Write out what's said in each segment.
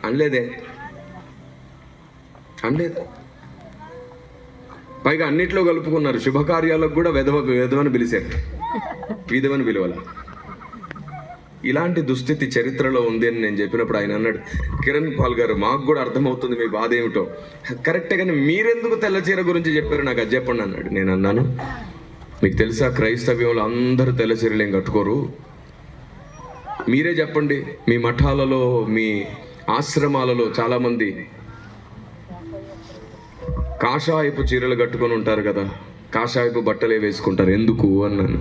అనలేదే, అనలేదు. పైగా అన్నిట్లో కలుపుకున్నారు. శుభకార్యాలకు కూడా వెధవని పిలిచారు, విధవని పిలవాల. ఇలాంటి దుస్థితి చరిత్రలో ఉంది అని నేను చెప్పినప్పుడు ఆయన అన్నాడు, కిరణ్ పాల్ గారు మాకు కూడా అర్థమవుతుంది మీ బాధ ఏమిటో, కరెక్టే, కానీ మీరెందుకు తెల్లచీర గురించి చెప్పారు నాకు అది చెప్పండి అన్నాడు. నేను అన్నాను, మీకు తెలుసా క్రైస్తవ్యంలో అందరూ తెల్లచీరలు ఏం కట్టుకోరు. మీరే చెప్పండి, మీ మఠాలలో మీ ఆశ్రమాలలో చాలామంది కాషాయపు చీరలు కట్టుకొని ఉంటారు కదా, కాషాయపు బట్టలే వేసుకుంటారు, ఎందుకు అన్నాను.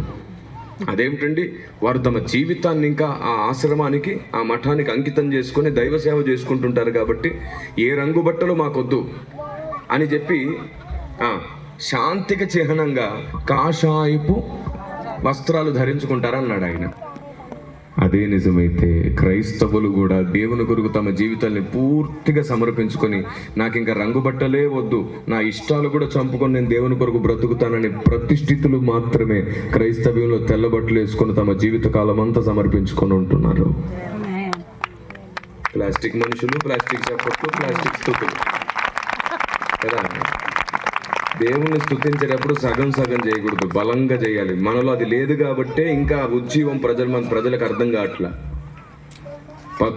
అదేమిటండి, వారు తమ జీవితాన్ని ఇంకా ఆ ఆశ్రమానికి ఆ మఠానికి అంకితం చేసుకొని దైవ సేవ చేసుకుంటుంటారు కాబట్టి ఏ రంగు బట్టలు మాకొద్దు అని చెప్పి శాంతికి చిహ్నంగా కాషాయపు వస్త్రాలు ధరించుకుంటారన్నాడు ఆయన. అదే నిజమైతే క్రైస్తవులు కూడా దేవుని కొరకు తమ జీవితాన్ని పూర్తిగా సమర్పించుకొని నాకు ఇంకా రంగు బట్టలే వద్దు, నా ఇష్టాలు కూడా చంపుకొని నేను దేవుని కొరకు బ్రతుకుతానని ప్రతిష్ఠితులు మాత్రమే క్రైస్తవ్యంలో తెల్ల బట్టలు వేసుకొని తమ జీవిత కాలం అంతా సమర్పించుకొని ఉంటున్నారు. ప్లాస్టిక్ మనుషులు, ప్లాస్టిక్ చప్పట్లు, ప్లాస్టిక్ స్తుతులు కదా. దేవుణ్ణి స్తుతించేటప్పుడు సగం సగం చేయకూడదు, బలంగా చేయాలి. మనలో అది లేదు కాబట్టే ఇంకా ఉజ్జీవం ప్రజలకు అర్థం కావట్లా.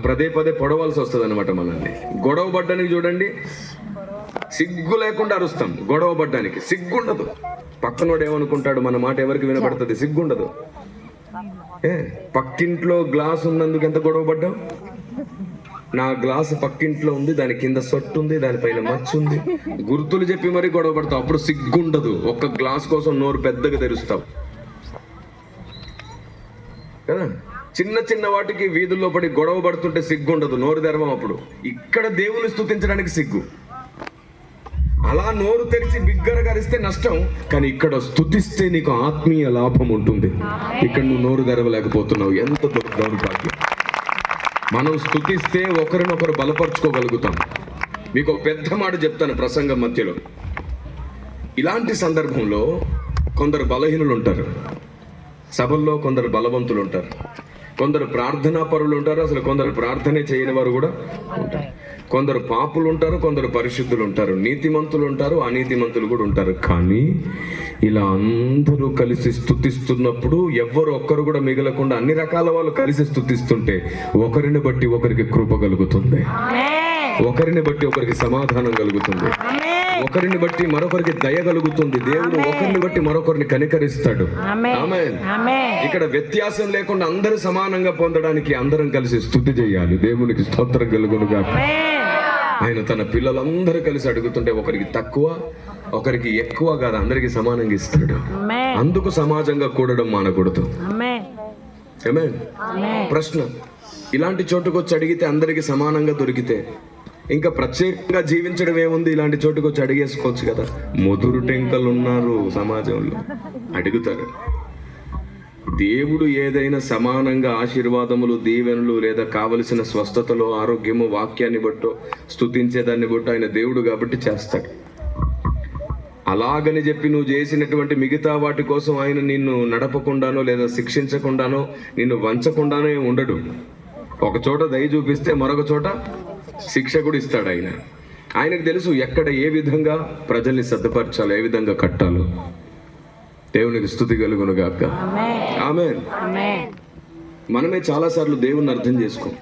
పదే పదే పొడవాల్సి వస్తుంది అనమాట మనల్ని. గొడవ పడ్డానికి చూడండి, సిగ్గు లేకుండా అరుస్తాం. గొడవ పడ్డానికి సిగ్గుండదు. పక్కనోడు ఏమనుకుంటాడు, మన మాట ఎవరికి వినపడుతుంది, సిగ్గుండదు. పక్కింట్లో గ్లాస్ ఉన్నందుకు ఎంత గొడవ పడ్డాం. నా గ్లాసు పక్కింట్లో ఉంది, దాని కింద సొట్టు ఉంది, దానిపైన మచ్చ ఉంది, గుర్తులు చెప్పి మరీ గొడవ పడతావు. అప్పుడు సిగ్గుండదు. ఒక్క గ్లాస్ కోసం నోరు పెద్దగా తెరుస్తావు కదా. చిన్న చిన్న వాటికి వీధుల్లో పడి గొడవ పడుతుంటే సిగ్గుండదు, నోరు తెరవం. అప్పుడు ఇక్కడ దేవుని స్తుతించడానికి సిగ్గు. అలా నోరు తెరిచి బిగ్గరగా అరిస్తే నష్టం, కానీ ఇక్కడ స్తుతిస్తే నీకు ఆత్మీయ లాభం ఉంటుంది. ఇక్కడ నువ్వు నోరు తెరవలేకపోతున్నావు, ఎంత దౌర్భాగ్యం. మనం స్తుతిస్తే ఒకరినొకరు బలపరుచుకోగలుగుతాం. మీకు ఒక పెద్ద మాట చెప్తాను ప్రసంగం మధ్యలో. ఇలాంటి సందర్భంలో కొందరు బలహీనులు ఉంటారు సభల్లో, కొందరు బలవంతులు ఉంటారు, కొందరు ప్రార్థనా పరులు ఉంటారు, అసలు కొందరు ప్రార్థనే చేయని వారు కూడా ఉంటారు, కొందరు పాపులు ఉంటారు, కొందరు పరిశుద్ధులు ఉంటారు, నీతిమంతులు ఉంటారు, అనీతిమంతులు కూడా ఉంటారు. కానీ ఇలా అందరూ కలిసి స్తుతిస్తున్నప్పుడు ఎవ్వరు ఒక్కరు కూడా మిగలకుండా అన్ని రకాల వాళ్ళు కలిసి స్తుతిస్తుంటే ఒకరిని బట్టి ఒకరికి కృప కలుగుతుంది, ఒకరిని బట్టి ఒకరికి సమాధానం కలుగుతుంది, ఒకరిని బట్టి మరొకరికి దయ కలుగుతుంది. దేవుడు ఒకరిని బట్టి మరొకరిని కనికరిస్తాడు. ఆమేన్. ఇక్కడ వ్యత్యాసం లేకుండా అందరూ సమానంగా పొందడానికి అందరం కలిసి స్తుతి చేయాలి. దేవునికి స్తోత్రం కలుగునుగాక. ఆయన తన పిల్లలందరూ కలిసి అడుగుతుంటే ఒకరికి తక్కువ ఒకరికి ఎక్కువ కాదు, అందరికి సమానంగా ఇస్తాడు. అందుకు సమాజంగా కూడడం మానకూడదు. ఆమేన్. ప్రశ్న, ఇలాంటి చోటుకు వచ్చి అడిగితే అందరికి సమానంగా దొరికితే ఇంకా ప్రత్యేకంగా జీవించడం ఏముంది? ఇలాంటి చోటుకు వచ్చి అడిగేసుకోవచ్చు కదా. ముదురు టెంకలు ఉన్నారు సమాజంలో, అడుగుతారు. దేవుడు ఏదైనా సమానంగా ఆశీర్వాదములు, దీవెనలు లేదా కావలసిన స్వస్థతలో, ఆరోగ్యము, వాక్యాన్ని బట్టో, స్తుతించేదాన్ని బట్టో ఆయన దేవుడు కాబట్టి చేస్తాడు. అలాగని చెప్పి నువ్వు చేసినటువంటి మిగతా వాటి కోసం ఆయన నిన్ను నడపకుండానో లేదా శిక్షించకుండానో నిన్ను వంచకుండానో ఉండడు. ఒక చోట దయ చూపిస్తే మరొక చోట శిక్ష కూడా ఇస్తాడు ఆయన. ఆయనకు తెలుసు ఎక్కడ ఏ విధంగా ప్రజల్ని సిద్ధపరచాలో, ఏ విధంగా కట్టాలో. దేవునికి స్తుతి కలుగును గాక. ఆమేన్. మనమే చాలాసార్లు దేవుణ్ణి అర్థం చేసుకోం.